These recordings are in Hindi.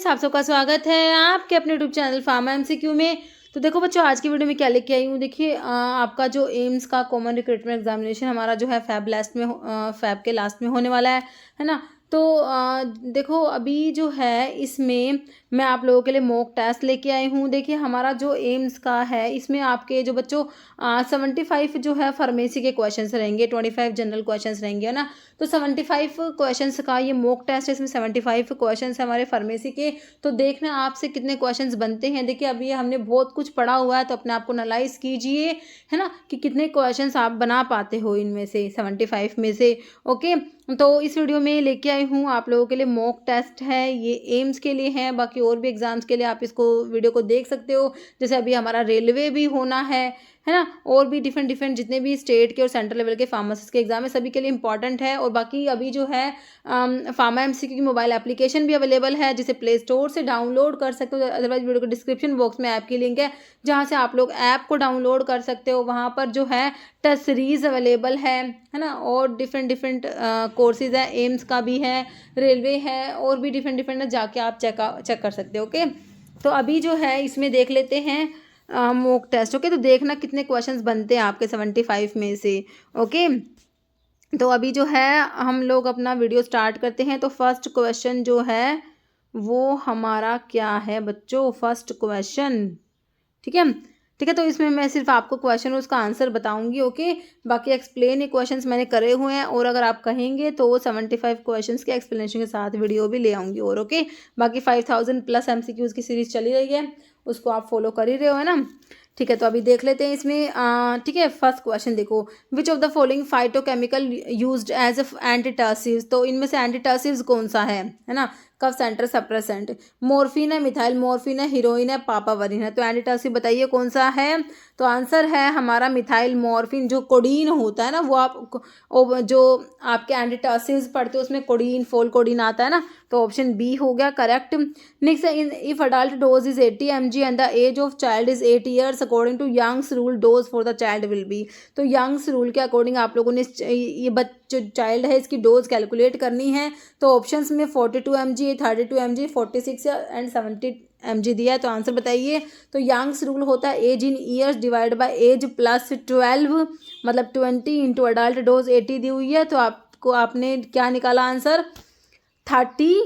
फ्रेंड्स, आप सबका स्वागत है आपके अपने यूट्यूब चैनल फार्मा एमसीक्यू में। तो देखो बच्चों, आज की वीडियो में क्या लेके आई हूँ। देखिए आपका जो एम्स का कॉमन रिक्रूटमेंट एग्जामिनेशन हमारा जो है फैब के लास्ट में होने वाला है ना। तो देखो अभी जो है इसमें मैं आप लोगों के लिए मॉक टेस्ट लेके आई हूँ। देखिए हमारा जो एम्स का है इसमें आपके जो बच्चों 75 जो है फार्मेसी के क्वेश्चंस रहेंगे, 25 जनरल क्वेश्चंस रहेंगे, है ना। तो 75 क्वेश्चंस का ये मॉक टेस्ट है। इसमें 75 क्वेश्चंस है हमारे फार्मेसी के। तो देखना आपसे कितने क्वेश्चंस बनते हैं। देखिए अभी हमने बहुत कुछ पढ़ा हुआ है, तो अपने आप को एनालाइज कीजिए, है ना, कि कितने क्वेश्चंस आप बना पाते हो इनमें से 75 में से। ओके, तो इस वीडियो में लेके आई हूँ आप लोगों के लिए मॉक टेस्ट है। ये एम्स के लिए है, बाकी और भी एग्जाम्स के लिए आप इसको वीडियो को देख सकते हो। जैसे अभी हमारा रेलवे भी होना है ना, और भी डिफरेंट जितने भी स्टेट के और सेंट्रल लेवल के फार्मासिस्ट के एग्जाम है सभी के लिए इंपॉर्टेंट है। और बाकी अभी जो है फार्मा एमसीक्यू की मोबाइल एप्लीकेशन भी अवेलेबल है, जिसे प्ले स्टोर से डाउनलोड कर सकते हो। अदरवाइज वीडियो के डिस्क्रिप्शन बॉक्स में ऐप की लिंक है, जहाँ से आप लोग ऐप को डाउनलोड कर सकते हो। वहाँ पर जो है टेस्ट सीरीज अवेलेबल है ना, और डिफरेंट कोर्सेज है। एम्स का भी है, रेलवे है, और भी डिफरेंट है, जाके आप चेक कर सकते हो। ओके, तो अभी जो है इसमें देख लेते हैं मॉक टेस्ट। ओके, तो देखना कितने क्वेश्चंस बनते हैं आपके 75 में से। ओके, तो अभी जो है हम लोग अपना वीडियो स्टार्ट करते हैं। तो फर्स्ट क्वेश्चन जो है वो हमारा क्या है बच्चों, फर्स्ट क्वेश्चन, ठीक है। ठीक है, तो इसमें मैं सिर्फ आपको क्वेश्चन और उसका आंसर बताऊंगी। ओके, बाकी एक्सप्लेन ये क्वेश्चंस मैंने करे हुए हैं, और अगर आप कहेंगे तो वो 75 क्वेश्चंस के एक्सप्लेनेशन के साथ वीडियो भी ले आऊंगी। और ओके, बाकी 5000 प्लस एमसीक्यूज की सीरीज चली रही है, उसको आप फॉलो कर ही रहे हो, है ना। ठीक है, तो अभी देख लेते हैं इसमें। ठीक है, फर्स्ट क्वेश्चन देखो, which of the following phytochemical used as antitussives. तो इनमें से एंटीटर्सिव्स कौन सा है ना। कफ सेंटर सप्रेसेंट, मोर्फिन है, मिथाइल मोर्फिन है, हीरोइन है, पापावरिन है। तो एंटीटर्सिव बताइए कौन सा है। तो आंसर है हमारा मिथाइल मोर्फिन। जो कोडीन होता है ना, वो जो आपके एंटीटर्सिव्स पढ़ते हो उसमें कोडीन, फोल कोडीन आता है ना। तो ऑप्शन बी हो गया correct. Next, if adult dose is 80 mg and the age of child is 8 years according to Young's rule dose for the child will be. तो यंग्स रूल के अकॉर्डिंग आप लोगों ने ये जो चाइल्ड है इसकी डोज कैलकुलेट करनी है। तो ऑप्शंस में 42 mg, 32 mg, 46 एंड 70 mg दिया है। तो आंसर बताइए। तो यंग्स रूल होता है age in years divide by age plus 12, मतलब 20 इंटू अडल्ट डोज 80 दी हुई है। तो आपको आपने क्या निकाला आंसर, 32।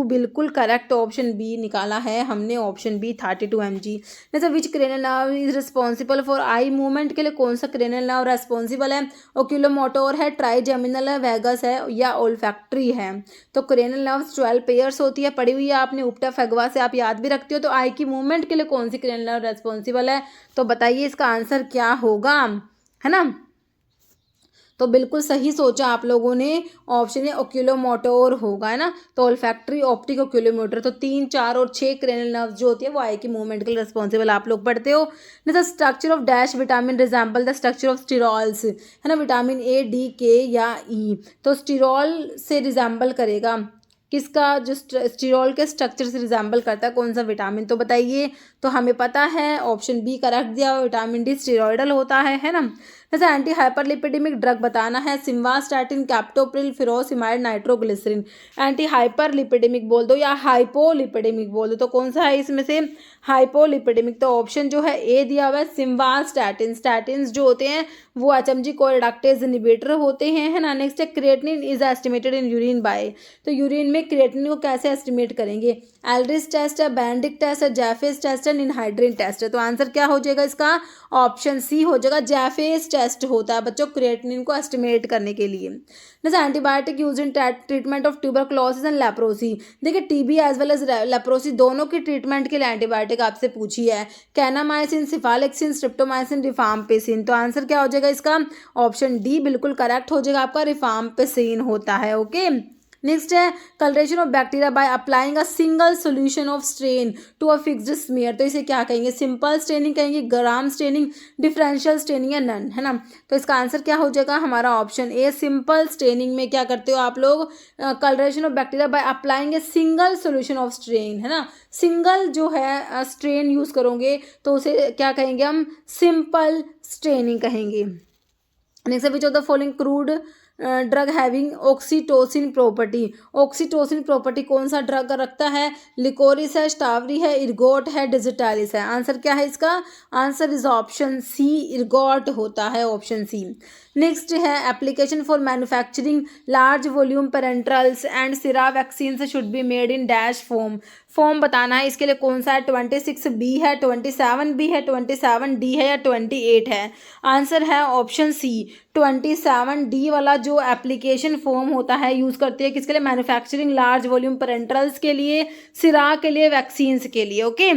बिल्कुल करेक्ट, ऑप्शन बी निकाला है हमने, ऑप्शन बी 32 mg। जैसे which cranial nerve is responsible for eye movement, के लिए कौन सा क्रेनियल नर्व रेस्पॉन्सिबल है। ओक्यूलोमोटोर है, ट्राइजेमिनल है, वेगस है, या ओल्फैक्टरी है। तो क्रेनियल नर्व 12 पेयर्स होती है, पढ़ी हुई है आपने, उपटा फैगवा से आप याद भी रखते हो। तो आई की मूवमेंट के लिए कौन सी क्रेनियल नर्व रेस्पॉन्सिबल है। तो बताइए इसका आंसर क्या होगा, है ना। तो बिल्कुल सही सोचा आप लोगों ने, ऑप्शन है ओक्यूलोमोटोर होगा, है ना। तो ओल्फैक्टरी, ऑप्टिक, ओक्यूलोमोटर। तो 3, 4 और 6 क्रेनियल नर्व्स जो होती है वो आई की मूवमेंट के लिए रिस्पॉन्सिबल आप लोग पढ़ते हो। The structure of dash vitamin resemble the structure of sterols, है ना, विटामिन ए, डी, के या ई। तो स्टीरॉल से रिजेंबल करेगा किसका, जो स्टीरॉल के स्ट्रक्चर से रिजेंबल करता है कौन सा विटामिन। तो बताइए। तो हमें पता है, ऑप्शन बी करेक्ट दिया हुआ, विटामिन डी स्टीरॉयडल होता है ना। जैसे एंटी हाइपरलिपिडेमिक ड्रग बताना है, simvastatin, captopril, furosemide, nitroglycerin. Anti hyperlipidemic बोल दो या हाइपोलिपिडेमिक बोल दो, तो कौन सा है इसमें से, हाइपोलिपिडेमिक। तो ऑप्शन जो है ए दिया हुआ है, सिम्वास्टैटिन। स्टैटिन्स जो होते हैं वो एचएमजी कोरिडक्टेज इनहिबिटर होते हैं, है ना। नेक्स्ट है creatinine is estimated in urine by. तो यूरिन में क्रिएटिनिन को कैसे एस्टिमेट करेंगे। एल्ड्रिस टेस्ट है, बैंडिक टेस्ट है, जैफेस टेस्ट है, निनहाइड्रिन टेस्ट है। तो आंसर क्या हो जाएगा इसका, ऑप्शन सी हो जाएगा, जैफेस टेस्ट होता है बच्चों क्रिएटिनिन को एस्टिमेट करने के लिए। जैसे antibiotic use in treatment of tuberculosis and leprosy. देखिए TB as well as leprosy दोनों की ट्रीटमेंट के लिए एंटीबायोटिक आपसे पूछी है, कैनामाइसिन, सिफालेक्सिन, स्ट्रिप्टोमाइसिन, रिफाम्पिसिन। तो आंसर क्या हो जाएगा इसका, ऑप्शन डी बिल्कुल करेक्ट हो जाएगा आपका, रिफाम्पिसिन होता है। ओके, नेक्स्ट है colouration of bacteria by applying a single solution of stain to a fixed smear. तो इसे क्या कहेंगे, सिंपल स्टेनिंग कहेंगे, ग्राम स्टेनिंग, डिफरेंशियल स्टेनिंग या नन, है ना। तो इसका आंसर क्या हो जाएगा हमारा, ऑप्शन ए सिंपल स्टेनिंग में क्या करते हो आप लोग, colouration of bacteria by applying a single solution of strain, है ना। सिंगल जो है स्ट्रेन यूज करोगे तो उसे क्या कहेंगे हम, सिंपल स्टेनिंग कहेंगे। Next which of the following crude drug having oxytocin property. Oxytocin property कौन सा ड्रग रखता है? लिकोरिस है, स्टावरी है, इर्गोट है, डिजिटालिस है। आंसर क्या है इसका? Answer is option C, ergot होता है, ऑप्शन सी। नेक्स्ट है application for manufacturing large volume parenterals and sera vaccine should be made in dash form. Form बताना है इसके लिए कौन सा है? 26B है, 27B है, 27D है या 28 है। आंसर है ऑप्शन सी, 27D वाला जो एप्लीकेशन फॉर्म होता है यूज़ करते हैं किसके लिए? मैन्युफैक्चरिंग लार्ज वॉल्यूम पेरेंट्रल्स के लिए, सिरा के लिए, वैक्सीन्स के लिए। ओके।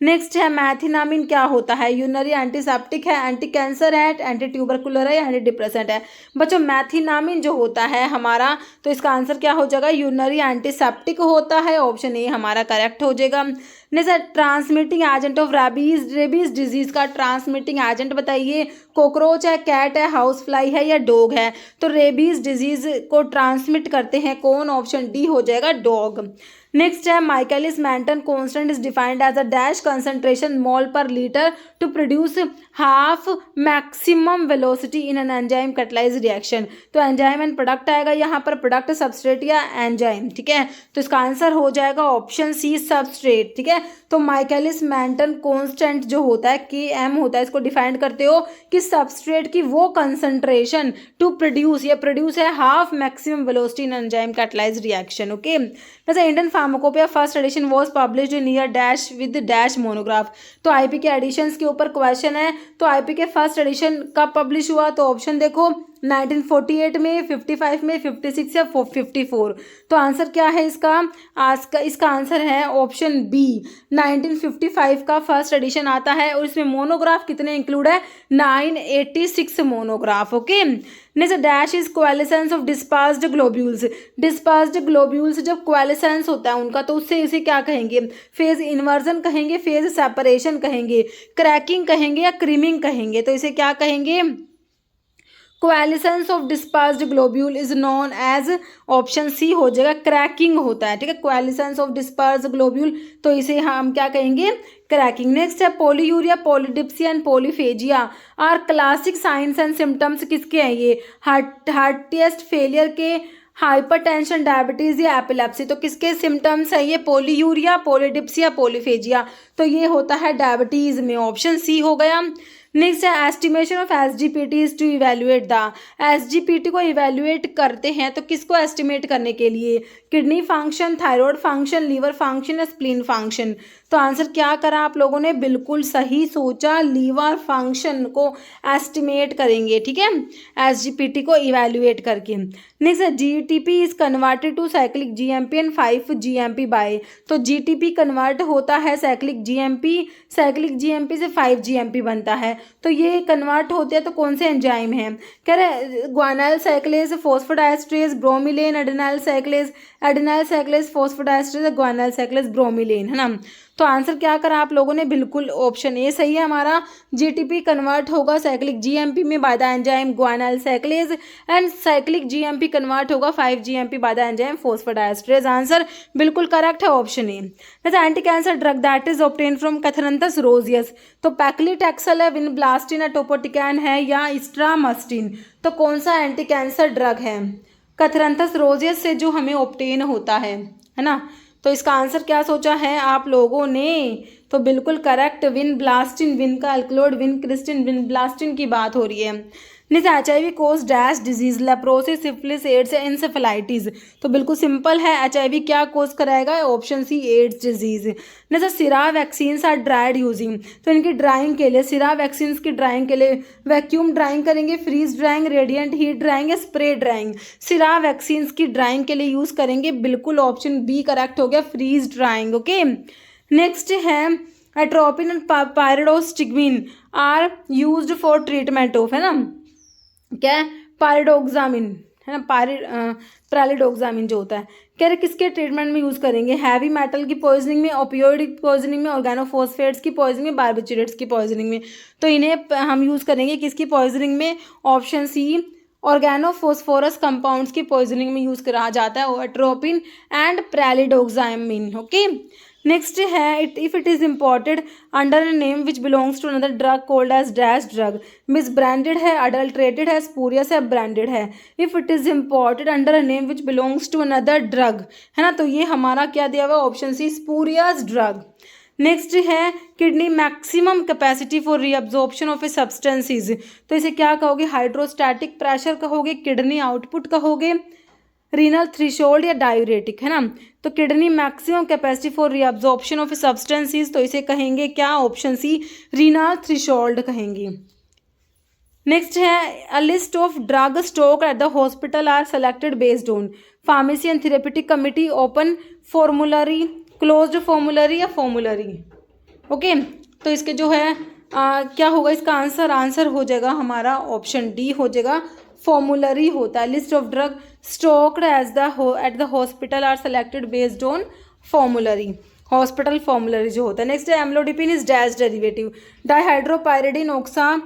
नेक्स्ट है मैथिनामिन क्या होता है? यूरिनरी एंटीसेप्टिक है, एंटी कैंसर है, एंटी ट्यूबरकुलर है, एंटी डिप्रेसेंट है। बच्चों मैथिनामिन जो होता है हमारा, तो इसका आंसर क्या हो जाएगा? यूरिनरी एंटीसेप्टिक होता है, ऑप्शन ए हमारा करेक्ट हो जाएगा। Next transmitting agent of rabies disease का ट्रांसमिटिंग एजेंट बताइए। कॉकरोच है, कैट है, हाउस फ्लाई है या डॉग है? तो रेबीज डिजीज को ट्रांसमिट करते हैं कौन? ऑप्शन डी हो जाएगा, डॉग। नेक्स्ट है Michaelis Menten constant is defined as a dash concentration mole per litre to produce half maximum velocity in an enzyme catalyse reaction. तो एंजाइम एंड प्रोडक्ट आएगा यहाँ पर, प्रोडक्ट सबस्ट्रेट या एंजाइम, ठीक है। तो इसका आंसर हो जाएगा ऑप्शन सी, सबस्ट्रेट, ठीक है। तो माइकलिस मेंटन कांस्टेंट जो होता है Km होता है, इसको डिफाइन करते हो कि सबस्ट्रेट की वो कंसंट्रेशन टू प्रोड्यूस, ये प्रोड्यूस है half maximum velocity in enzyme catalyse reaction. Okay. जैसे Indian pharmacopoeia first edition was published in year dash with dash monograph. तो आईपी के एडिशंस के ऊपर क्वेश्चन है, तो आईपी के फर्स्ट एडिशन कब पब्लिश हुआ? तो ऑप्शन देखो 1948 में, 55 में, 56 या 54। तो आंसर क्या है इसका? आज का इसका आंसर है ऑप्शन बी, 1955 का फर्स्ट एडिशन आता है और इसमें मोनोग्राफ कितने इंक्लूड है? 986 monograph. Okay. Next dash is coalescence of dispersed globules. Dispersed globules जब कोएलिसेंस होता है उनका, तो उससे इसे क्या कहेंगे? फेज इन्वर्जन कहेंगे, फेज सेपरेशन कहेंगे, क्रैकिंग कहेंगे या क्रीमिंग कहेंगे? तो इसे क्या कहेंगे? Coalescence of dispersed globule is known as, option C हो जाएगा, क्रैकिंग होता है, ठीक है। कोएलिसेंस ऑफ डिस्पर्स्ड ग्लोब्यूल, तो इसे हम क्या कहेंगे? क्रैकिंग। नेक्स्ट है polyuria, polydipsia and polyphagia are classic signs and symptoms किसके हैं? ये हार्टिएस्ट फेलियर के, हाइपरटेंशन, डायबिटीज या एपिलेप्सी। तो किसके सिम्टम्स है ये? Polyuria, polydipsia, polyphagia. तो ये होता है डायबिटीज में, ऑप्शन सी हो गया। नेक्स्ट है estimation of SGPT is to evaluate the. SGPT को इवेल्युएट करते हैं तो किसको एस्टिमेट करने के लिए? Kidney function, thyroid function, liver function या स्प्लीन फंक्शन। तो आंसर क्या करा आप लोगों ने? बिल्कुल सही सोचा, लीवर फंक्शन को एस्टिमेट करेंगे, ठीक है, एसजीपीटी को इवेल्युएट करके। नेक्स्ट है GTP is converted to cyclic GMP and 5 GMP by. तो जीटीपी कन्वर्ट होता है साइक्लिक जीएमपी, साइक्लिक जीएमपी से 5 GMP बनता है। तो ये कन्वर्ट होते हैं तो कौन से एंजाइम है? कह रहे ग्वानाइल साइक्लेज, फॉस्फोडाइस्ट्रेज, ब्रोमिलेन, एडेनाइल साइक्लेज, फॉस्फोडाइस्ट्रेज, ग्वानाइल साइक्लेज, ब्रोमिलेन, है ना। तो आंसर क्या करा आप लोगों ने? बिल्कुल ऑप्शन ए सही है हमारा। जीटीपी कन्वर्ट होगा साइक्लिक जीएमपी में by the enzyme guanylyl cyclase and cyclic GMP convert होगा 5 GMP by the enzyme phosphodiesterase. Answer बिल्कुल करेक्ट है, ऑप्शन ए। जैसे anti cancer drug that is obtain from Catharanthus roseus. तो पैक्लीटैक्सल है, विनब्लास्टिन है, टोपोटिकैन है या स्ट्रामास्टिन। तो कौन सा एंटी कैंसर ड्रग है? कैथरंथस रोजियस से जो हमें ऑब्टेन होता है ना। तो इसका आंसर क्या सोचा है आप लोगों ने? तो बिल्कुल करेक्ट, विनब्लास्टिन, विन का अल्कलोड, विनक्रिस्टिन, विनब्लास्टिन की बात हो रही है। Next HIV cause dash disease, leprosy, syphilis, AIDS या इंसेफेलाइटिस। तो बिल्कुल सिंपल है, HIV क्या कोज कराएगा? Option C, AIDS disease. Next sera vaccines are dried using. तो इनकी ड्राइंग के लिए, सिरा वैक्सीन्स की ड्राइंग के लिए वैक्यूम ड्राइंग करेंगे, freeze drying, radiant heat drying या स्प्रे ड्राइंग। सिरा वैक्सीन्स की ड्राइंग के लिए यूज करेंगे, बिल्कुल ऑप्शन बी करेक्ट हो गया, फ्रीज ड्राइंग। ओके। नेक्स्ट है atropine and pyridostigmine are used for treatment of, है ना, क्या है? पायरिडोक्सामिन, है ना, पैरालिडोक्सामिन जो होता है। कह रहे किसके ट्रीटमेंट में यूज़ करेंगे? हैवी मेटल की पॉइजनिंग में, ओपियोइड पॉइजनिंग में, ऑर्गेनोफॉस्फेट्स की पॉइजनिंग में, बार्बिचुरेट्स की पॉइजनिंग में। तो इन्हें हम यूज़ करेंगे किसकी पॉइजनिंग में? ऑप्शन सी, ऑर्गेनोफॉस्फोरस कंपाउंड्स की पॉइजनिंग में यूज करा जाता है, atropine and pralidoxime. Okay, next है if it is imported under a name which belongs to another drug called as dash drug, misbranded है, अडल्ट्रेटेड है, स्पूरियस है, ब्रांडेड है। If it is imported under a name which belongs to another drug, है ना, तो ये हमारा क्या दिया हुआ, option C spurious drug. Next है kidney maximum capacity for reabsorption of a substances, तो इसे क्या कहोगे, हाइड्रोस्टैटिक प्रेशर कहोगे, किडनी आउटपुट कहोगे, रीनल थ्रेशोल्ड या डायूरेटिक, है ना। तो kidney maximum capacity for reabsorption of a substances, तो इसे कहेंगे क्या, ऑप्शन सी रीनल थ्रेशोल्ड कहेंगे। नेक्स्ट है अ list of drug stock at the hospital are selected based on pharmacy and therapeutic committee, open formulary, closed formulary या फॉर्मुलरी। ओके, तो इसके जो है क्या होगा इसका आंसर हो जाएगा हमारा ऑप्शन डी हो जाएगा, फॉर्मुलरी होता है। List of drug stocked at the hospital are selected based on formulary, hospital formulary जो होता है। नेक्स्ट है amlodipine is dash derivative, dihydropyridine, oxa,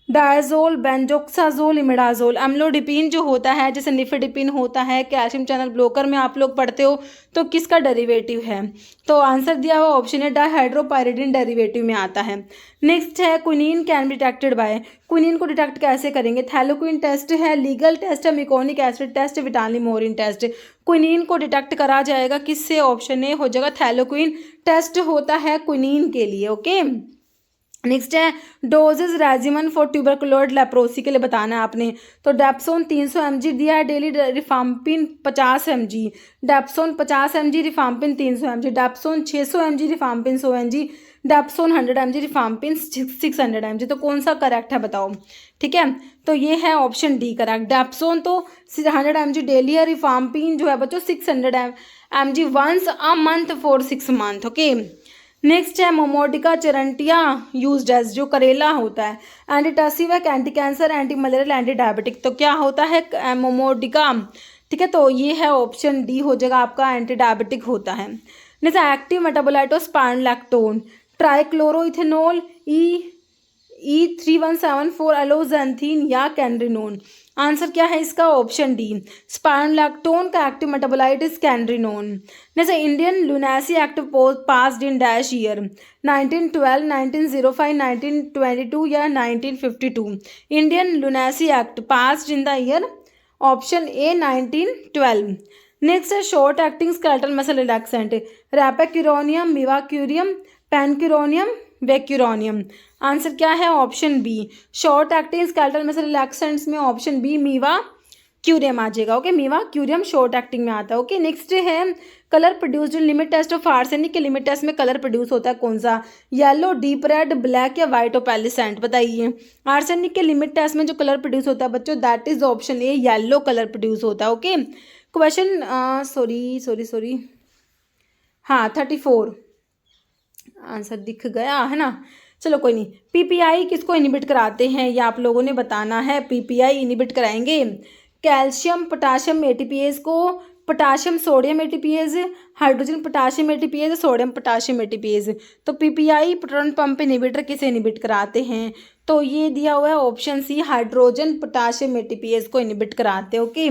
diazole, benzoxazole, imidazole. Amlodipine जो होता है जैसे निफेडिपिन होता है, कैल्शियम चैनल ब्लॉकर में आप लोग पढ़ते हो, तो किसका डेरिवेटिव है, तो आंसर दिया हुआ ऑप्शन है डाइहाइड्रोपायरिडिन डेरिवेटिव में आता है। नेक्स्ट है quinine can be detected by, quinine को डिटेक्ट कैसे करेंगे, थैलोक्विन टेस्ट है, लीगल टेस्ट है, मिकोनिक एसिड टेस्ट, विटालिमोरिन टेस्ट। क्विनीन को डिटेक्ट करा जाएगा किससे, ऑप्शन ए हो जाएगा, थैलोक्विन टेस्ट होता है क्विनीन के लिए। ओके, नेक्स्ट है डोजेज रेजिमन फॉर ट्यूबरकुलोइड लेप्रोसी के लिए बताना है आपने, तो डेप्सोन 300 mg दिया है daily, रिफाम्पिन 50 mg, dapsone 50 mg, रिफाम्पिन 300 mg, dapsone 600 mg, रिफाम्पिन 100 mg, dapsone 100 mg, रिफाम्पिन 600 mg। तो कौन सा करेक्ट है बताओ, ठीक है, तो ये है ऑप्शन डी करेक्ट। डेप्सोन तो 100 mg डेली है, रिफाम्पिन जो है बच्चों 600 mg once a month for 6 month. Okay, next है मोमोडिका चरंटिया यूज्ड एज, जो करेला होता है, antitussive, anti cancer, anti malarial, anti diabetic, तो क्या होता है मोमोडिका, ठीक है, तो ये है ऑप्शन डी हो जाएगा आपका, एंटी डायबिटिक होता है। Next active metabolite of spironolactone, trichloroethanol, E3174, alloxanthine या कैनरिनोन। आंसर क्या है इसका, ऑप्शन डी, स्पाइनलैक्टोन का एक्टिव मेटाबोलाइट इज कैनरिनोन। जैसे Indian lunacy act passed in dash year, 1912, 1905, 1922 या 1952। Indian lunacy act passed in the year, option A 1912। Next है short acting skeletal muscle relaxant, rapacuronium, mivacurium, pancuronium, vecuronium. Answer क्या है, option B, short acting skeletal muscle relaxants में ऑप्शन बी मीवा क्यूरियम आ जाएगा। Okay, mivacurium short acting में आता है। ओके, नेक्स्ट है colour produced in limit test of arsenic के लिमिट टेस्ट में कलर प्रोड्यूस होता है कौन सा, येलो, डीप रेड, ब्लैक या व्हाइट ओपेलिसेंट, बताइए। आर्सेनिक के लिमिट टेस्ट में जो कलर प्रोड्यूस होता है बच्चों, that is option A, yellow colour produce होता है। ओके, क्वेश्चन सॉरी हाँ 34 आंसर दिख गया है ना, चलो कोई नहीं। पीपीआई किसको इनिबिट कराते हैं, ये आप लोगों ने बताना है। पीपीआई इनिबिट कराएंगे कैल्शियम पोटाशियम एटीपीएज को, potassium sodium ATPase, hydrogen potassium ATPase, sodium potassium ATPase. तो पीपीआई प्रोटॉन पंप इनिबिटर किसे इनिबिट कराते हैं, तो ये दिया हुआ है option C, hydrogen potassium ATPase को इनिबिट कराते हैं। ओके,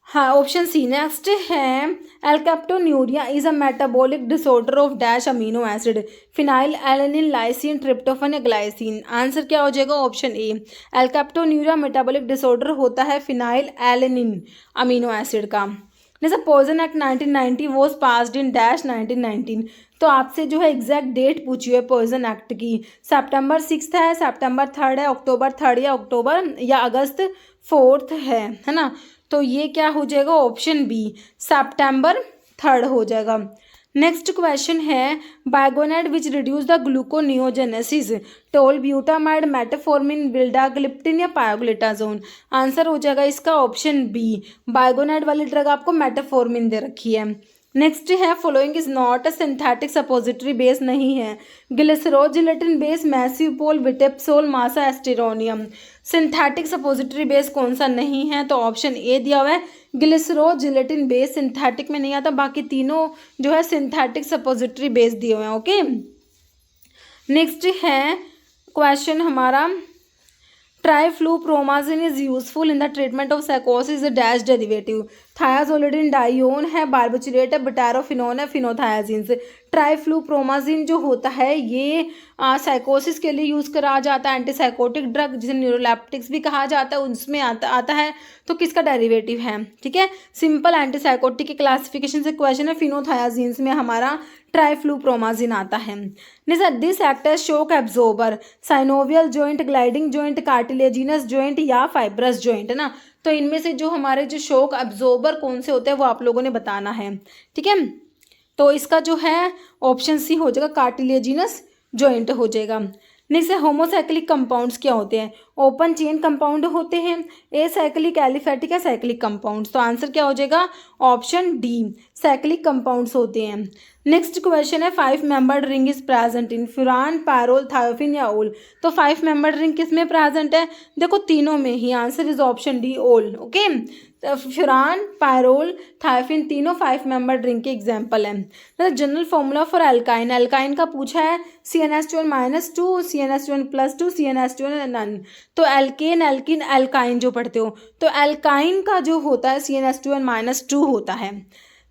हाँ ऑप्शन सी। नेक्स्ट है alkaptonuria is a metabolic disorder of dash amino acid, phenyl alanine, lysine, tryptophan या ग्लाइसिन। आंसर क्या हो जाएगा, ऑप्शन ए, एल्केप्टोन्यूरिया मेटाबॉलिक डिसऑर्डर होता है फिनाइल एलेनिन अमीनो एसिड का। जैसे poison act 1990 was passed in dash 1919, तो आपसे जो है एग्जैक्ट डेट पूछी हुई है पॉइजन एक्ट की, सितंबर 6 है, सितंबर 3 है, अक्टूबर 3 या अक्टूबर या अगस्त 4 है ना। तो ये क्या हो जाएगा, ऑप्शन बी, सितंबर 3 हो जाएगा। नेक्स्ट क्वेश्चन है biguanide which reduce the gluconeogenesis, tolbutamide, metformin, vildagliptin या पायोग्लिटाजोन। आंसर हो जाएगा इसका ऑप्शन बी, बाइगोनेट वाली ड्रग आपको मेटाफॉर्मिन दे रखी है। नेक्स्ट है following is not a synthetic suppository base, नहीं है ग्लिसरोल, जिलेटिन बेस, मैसीपोल, विटेप्सोल, मासा, एस्टेरोनियम। सिंथेटिक सपोजिटरी बेस कौन सा नहीं है, तो ऑप्शन ए दिया हुआ है, ग्लिसरोल जिलेटिन बेस सिंथेटिक में नहीं आता, बाकी तीनों जो है सिंथेटिक सपोजिटरी बेस दिए हुए हैं। ओके, नेक्स्ट है क्वेश्चन हमारा triflupromazine is useful in the treatment of साइकोसिस डैश डेरिवेटिव। थायाजोलिडिन डाइओन है, बारबिचुरेट है, बुटारोफिनोन है, फिनोथायाजिन से। ट्राइफ्लूप्रोमाजिन जो होता है ये साइकोसिस के लिए यूज़ करा जाता है, एंटीसाइकोटिक ड्रग जिसे न्यूरोलेप्टिक्स भी कहा जाता है उसमें आता है। तो किसका डेरिवेटिव है, ठीक है। सिंपल एंटीसाइकोटिक के क्लासिफिकेशन से क्वेश्चन है, फिनोथायाजिन में हमारा ट्राइफ्लूप्रोमाजिन आता है। This act as shock absorber, synovial joint, gliding joint, cartilaginous joint या फाइब्रस जॉइंट, है ना। तो इनमें से जो हमारे जो शॉक एब्जॉर्बर कौन से होते हैं वो आप लोगों ने बताना है, ठीक है। तो इसका जो है ऑप्शन सी हो जाएगा, कार्टिलेजिनस जॉइंट हो जाएगा। नेक्स्ट है होमोसाइक्लिक कंपाउंड्स क्या होते हैं। ओपन चेन कंपाउंड होते हैं, एसाइक्लिक, एलिफैटिक या साइक्लिक कंपाउंड्स। तो आंसर क्या हो जाएगा, ऑप्शन डी, साइक्लिक कंपाउंड्स होते हैं। नेक्स्ट क्वेश्चन है 5 membered ring is present in furan, pyrrole, thiophene या ओल। तो 5 मेंबर्ड रिंग किस में प्रेजेंट है, देखो तीनों में ही। आंसर इज ऑप्शन डी, ओल। ओके, फ्यूरान, पायरोल, थायोफिन तीनों 5 मेंबर्ड रिंग के एग्जाम्पल हैं। General formula for alkyne, alkyne का पूछा है CnH2n-2, CnH2n+2, CnH2n नन। तो एल्केन, एल्किन, एल्काइन जो पढ़ते हो, तो एल्काइन का जो होता है CnH2n-2 होता है।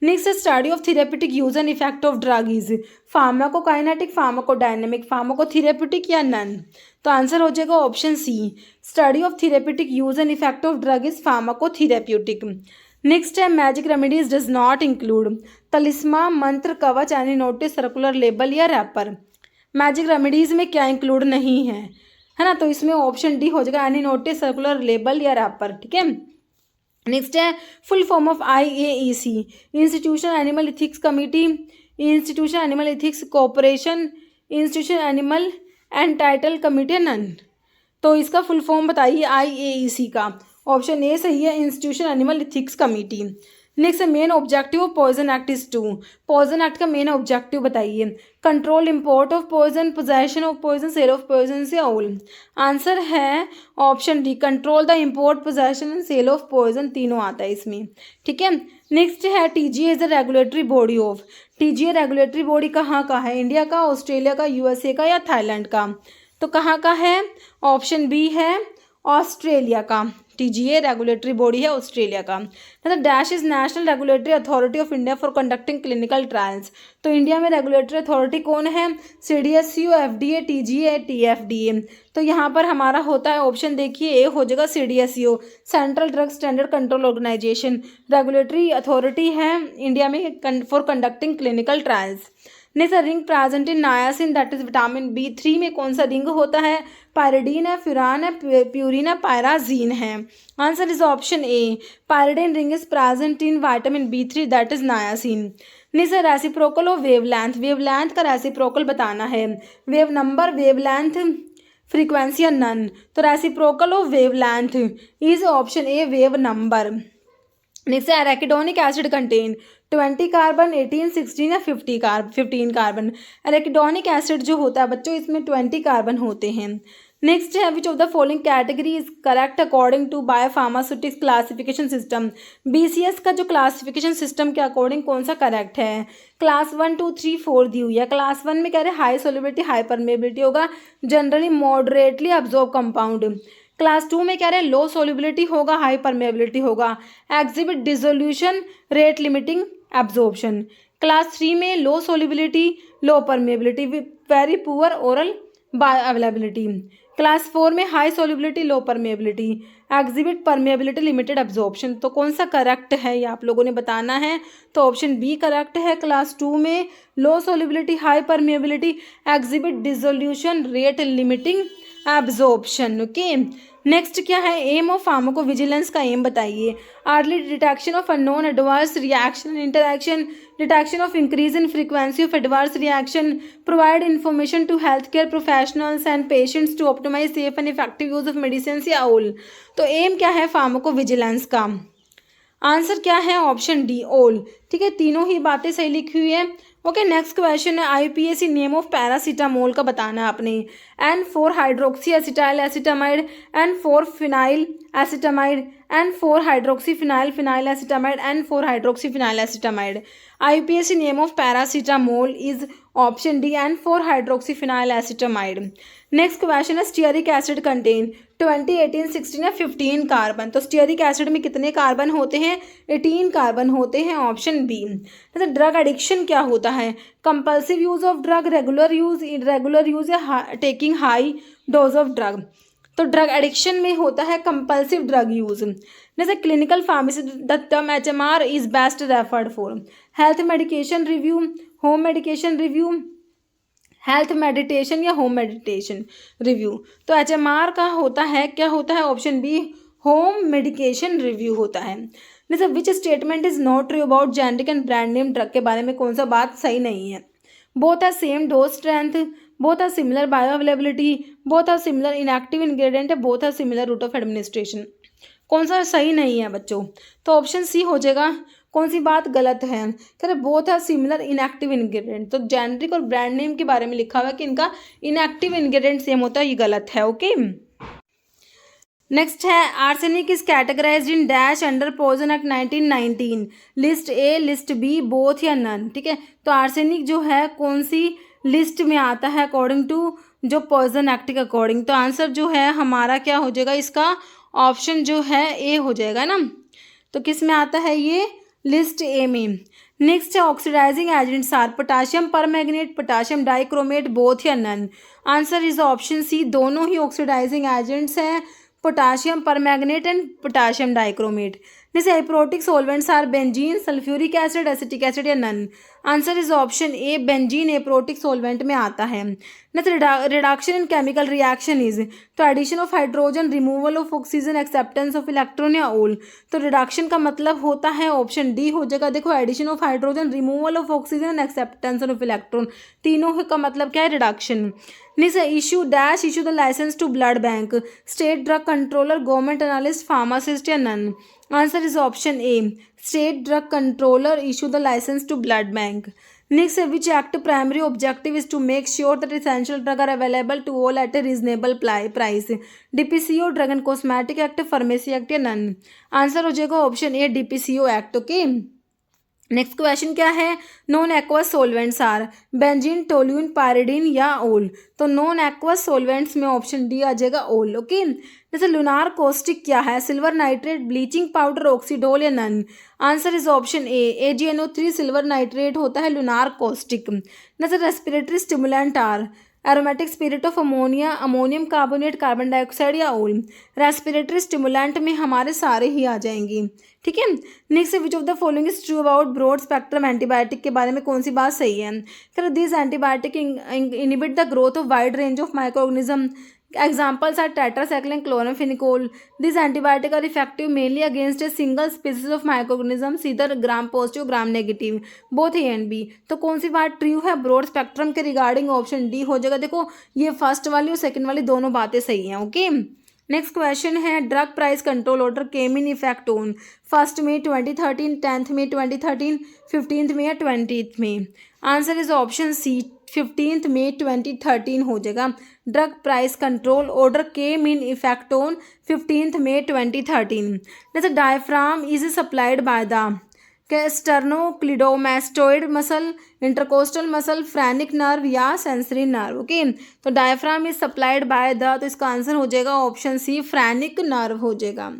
Next study of therapeutic use and effect of drug is pharmacokinetic, pharmacodynamic, pharmacotherapeutic या नन। तो आंसर हो जाएगा option C, study of therapeutic use and effect of drug is pharmacotherapeutic. Next है magic remedies does not include talisman, mantra, kavach, any notice, circular label या रैपर। मैजिक रेमेडीज में क्या इंक्लूड नहीं है ना, तो इसमें ऑप्शन डी हो जाएगा, एनी नोटिस, सर्कुलर लेबल या रैपर, ठीक है। नेक्स्ट है full form of IAEC, institution animal ethics committee, institution animal ethics cooperation, institution animal and title committee, none. तो इसका फुल फॉर्म बताइए IAEC का। ऑप्शन ए सही है, institution animal ethics committee. Next main objective of poison act is 2, poison act का मेन ऑब्जेक्टिव बताइए। Control import of poison, possession of poison, sale of poison या ऑल। आंसर है option D, control the import, possession and sale of poison, तीनों आता है इसमें, ठीक है। नेक्स्ट है TGA is the regulatory body of, TGA regulatory body कहाँ का है, इंडिया का, ऑस्ट्रेलिया का, USA का या थाईलैंड का। तो कहाँ का है, ऑप्शन बी है ऑस्ट्रेलिया का। TGA रेगुलेटरी बॉडी है ऑस्ट्रेलिया का। Dash is national regulatory authority of India for conducting clinical trials. तो इंडिया में रेगुलेटरी अथॉरिटी कौन है, CDSCO, FDA, TGA, TFDA। तो यहाँ पर हमारा होता है ऑप्शन देखिए ए हो जाएगा, CDSCO, central drug standard control organisation regulatory authority है इंडिया में for conducting clinical trials. Next ring present in niacin that is vitamin B3 में कौन सा रिंग होता है, पायरिडीन है, फ्यूरान है, प्यूरिन है, पायराजीन है। Answer is option A, pyridine ring is present in vitamin B3 that is नायासिन। Next reciprocal of wavelength, wavelength का रेसिप्रोकल बताना है, वेव नंबर, वेवलेंथ, फ्रीक्वेंसी या नन। तो reciprocal of wavelength is option A, wave number. Next है एराकिडोनिक एसिड कंटेन 20 कार्बन, 18, 16 या 15 कार्बन। एराकिडोनिक एसिड जो होता है बच्चों इसमें 20 कार्बन होते हैं। नेक्स्ट है which of the following category is correct according to biopharmaceutics classification system. BCS का जो क्लासिफिकेशन सिस्टम के अकॉर्डिंग कौन सा करेक्ट है, क्लास 1, 2, 3, 4 दी हुई है। क्लास 1 में कह रहे हाई सोलिबिलिटी, हाई परमेबिलिटी होगा, generally moderately absorb compound. Class 2 में कह रहे हैं लो सोलिबिलिटी होगा, हाई परमेबिलिटी होगा, exhibit dissolution, rate limiting absorption. Class 3 में low solubility, low permeability, very poor oral bioavailability. Class 4 में high solubility, low permeability, exhibit permeability, limited absorption. तो कौन सा करेक्ट है ये आप लोगों ने बताना है। तो ऑप्शन बी करेक्ट है, क्लास 2 में low solubility, high permeability, exhibit dissolution, rate limiting absorption. Okay, next क्या है, एम ऑफ फार्माकोविजिलेंस का एम बताइए। Early detection of unknown adverse reaction interaction, detection of increase in frequency of adverse reaction, provide information to health care professionals and patients to optimize safe and effective use of medicine या ऑल। तो एम क्या है फार्माकोविजिलेंस का, आंसर क्या है ऑप्शन डी, ऑल। ठीक है, तीनों ही बातें सही लिखी हुई है। ओके, नेक्स्ट क्वेश्चन है IUPAC नेम ऑफ पैरासीटामोल का बताना है आपने। N4 hydroxy acetyl acetamide, N4 phenyl acetamide, N4 hydroxy phenyl phenyl acetamide, N4 hydroxy phenyl acetamide. IUPAC name of paracetamol is option D N4 hydroxy phenyl acetamide. Next question है स्टीयरिक एसिड कंटेन 20, 18, 16 या 15 कार्बन। तो स्टीयरिक एसिड में कितने कार्बन होते हैं? 18 कार्बन होते हैं, ऑप्शन बी। जैसे ड्रग एडिक्शन क्या होता है? Compulsive use of drug, regular use, irregular use या taking high dose of drug. तो ड्रग एडिक्शन में होता है कंपल्सिव ड्रग यूज। जैसे clinical pharmacy the term HMR is best referred for health medication review, home medication review, health meditation या होम मेडिटेशन रिव्यू। तो HMR का होता है, क्या होता है? Option B, home medication review होता है। जैसे which statement is not true about generic and brand name drug के बारे में कौन सा बात सही नहीं है? Both are same dose strength, both are similar bioavailability, both are similar inactive ingredient, both are similar route of administration. कौन सा सही नहीं है बच्चों? तो ऑप्शन सी हो जाएगा। कौन सी बात गलत है? कह रहे both are similar inactive ingredient. तो जेनेरिक और ब्रांड नेम के बारे में लिखा हुआ है कि इनका इनएक्टिव इंग्रेडिएंट सेम होता है, ये गलत है। ओके, नेक्स्ट है arsenic is categorized in dash under poison act 1919, list A, list B, both या नन। ठीक है, तो आर्सेनिक जो है कौन सी लिस्ट में आता है अकॉर्डिंग टू जो पॉइजन एक्ट के अकॉर्डिंग? तो आंसर जो है हमारा क्या हो जाएगा इसका? ऑप्शन जो है ए हो जाएगा ना। तो किस में आता है ये? लिस्ट ए में। नेक्स्ट है oxidizing agents are potassium permanganate, potassium dichromate, both या none. Answer is option C, दोनों ही ऑक्सीडाइजिंग एजेंट्स हैं, potassium permanganate and potassium dichromate. जैसे aprotic solvents are benzene, sulphuric acid, acetic acid या none. Answer is option A, benzene aprotic solvent में आता है। Next reduction in chemical reaction is, तो addition of hydrogen, removal of oxygen, acceptance of electron या ऑल। तो रिडक्शन का मतलब होता है ऑप्शन डी हो जाएगा। देखो, addition of hydrogen, removal of oxygen, acceptance of electron, तीनों का मतलब क्या है? Reduction. Next issue dash issue the licence to blood bank, state drug controller, government analyst, pharmacist या none. Answer is option A, state drug controller issue the licence to blood bank. Next which act primary objective is to make sure that essential drug are available to all eight A reasonable price? DPCO, drug and cosmetic act, pharmacy act या नन। आंसर हो जाएगा option A, DPCO act. Okay, next question क्या है? Non aqueous solvents are benzene, toluene, pyridine या ओल। तो नॉन एक्वस सोलवेंट्स में ऑप्शन डी आ जाएगा ओल। ओके, जैसे लुनार कॉस्टिक क्या है? Silver nitrate, bleaching powder, oxidol या none. Answer is option A, AgNO3 silver nitrate होता है लुनार कॉस्टिक। जैसे respiratory stimulant are aromatic spirit of ammonia, ammonium carbonate, carbon dioxide या ऑयल। रेस्पिरेटरी स्टिमुलेंट में हमारे सारे ही आ जाएंगे। ठीक है, next which of the following is true about broad spectrum antibiotic के बारे में कौन सी बात सही है? फिर this antibiotic inhibit the growth of wide range of microorganism. Examples are tetracycline, chloramphenicol. These antibiotics are effective mainly against a single species of microorganisms, either gram positive, gram negative, both A and B. तो कौन सी बात ट्रू है ब्रॉड स्पेक्ट्रम के रिगार्डिंग? ऑप्शन डी हो जाएगा। देखो, ये फर्स्ट वाली और सेकंड वाली दोनों बातें सही हैं। ओके, नेक्स्ट क्वेश्चन है drug price control order came in effect on 1 May 2013, 10 May 2013, 15 May या 20 May. Answer is option C, 15 May 2013 हो जाएगा। Drug price control order came in effect on 15 May 2013। जैसे diaphragm is supplied by the sternocleidomastoid muscle, intercostal muscle, phrenic nerve या सेंसरी नर्व। ओके, तो diaphragm is supplied by the, तो इसका आंसर हो जाएगा ऑप्शन सी, फ्रेनिक नर्व हो जाएगा।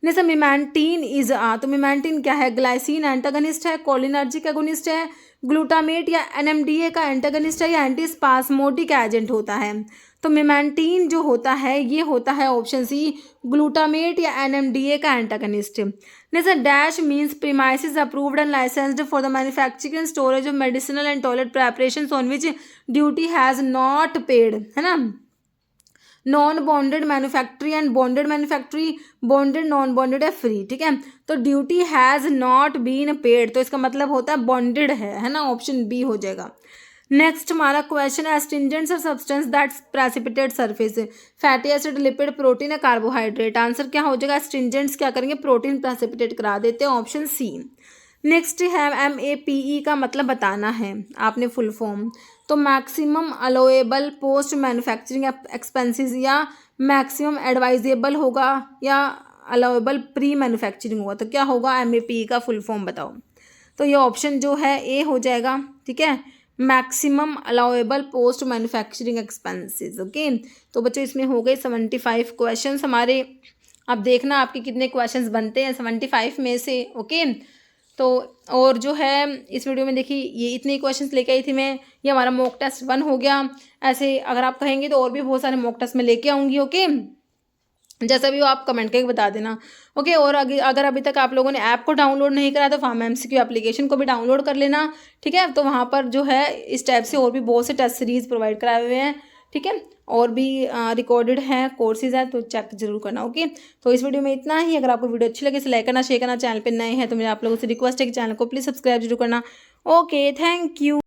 जैसे मिमेंटीन इज तो मिमेंटीन क्या है? ग्लाइसिन एंटागनिस्ट है, कोलिनर्जिक एगोनिस्ट है, ग्लूटामेट या NMDA का एंटागनिस्ट है या एंटीस्पास्मोडिक एजेंट होता है। तो मिमेंटीन जो होता है ये होता है ऑप्शन सी, ग्लूटामेट या NMDA का एंटागनिस्ट। जैसे dash means premises approved and licensed for the manufacturing and storage of medicinal and toilet preparations on which duty has not paid, है ना। Non bonded manufactory and bonded manufactory, bonded non bonded है फ्री। ठीक है, तो duty has not been paid, तो इसका मतलब होता है बॉन्डेड है ना। ऑप्शन बी हो जाएगा। नेक्स्ट हमारा क्वेश्चन है एस्ट्रिंजेंट्स और substance that precipitate surface, fatty acid, lipid, protein या कार्बोहाइड्रेट। आंसर क्या हो जाएगा? एस्ट्रिंजेंट्स क्या करेंगे? प्रोटीन प्रेसिपिटेट करा देते हैं, ऑप्शन सी। नेक्स्ट है MAPE का मतलब बताना है आपने फुल फॉर्म। तो maximum allowable post manufacturing expenses या मैक्सिमम एडवाइजेबल होगा या अलाउएबल प्री मैन्युफैक्चरिंग होगा। तो क्या होगा MAPE का फुल फॉर्म बताओ। तो ये ऑप्शन जो है ए हो जाएगा, ठीक है, maximum allowable post manufacturing expenses. Okay, तो बच्चों इसमें हो गए 75 क्वेश्चन हमारे। अब देखना आपके कितने क्वेश्चंस बनते हैं 75 में से। ओके, तो और जो है इस वीडियो में देखिए ये इतने क्वेश्चंस लेके आई थी मैं, ये हमारा मॉक टेस्ट 1 हो गया। ऐसे अगर आप कहेंगे तो और भी बहुत सारे मॉक टेस्ट में लेके आऊँगी। ओके, जैसा भी हो आप कमेंट करके बता देना। ओके, और अगर अभी तक आप लोगों ने ऐप को डाउनलोड नहीं करा तो फार्मा MCQ एप्लीकेशन को भी डाउनलोड कर लेना, ठीक है। तो वहाँ पर जो है इस टाइप से और भी बहुत से टेस्ट सीरीज प्रोवाइड कराए हुए हैं, ठीक है, और भी रिकॉर्डेड हैं, कोर्सेज हैं, तो चेक जरूर करना। ओके, तो इस वीडियो में इतना ही। अगर आपको वीडियो अच्छी लगे तो लाइक करना, शेयर करना, चैनल पर नए हैं तो मेरे आप लोगों से रिक्वेस्ट है कि चैनल को प्लीज़ सब्सक्राइब जरूर करना। Okay, thank you.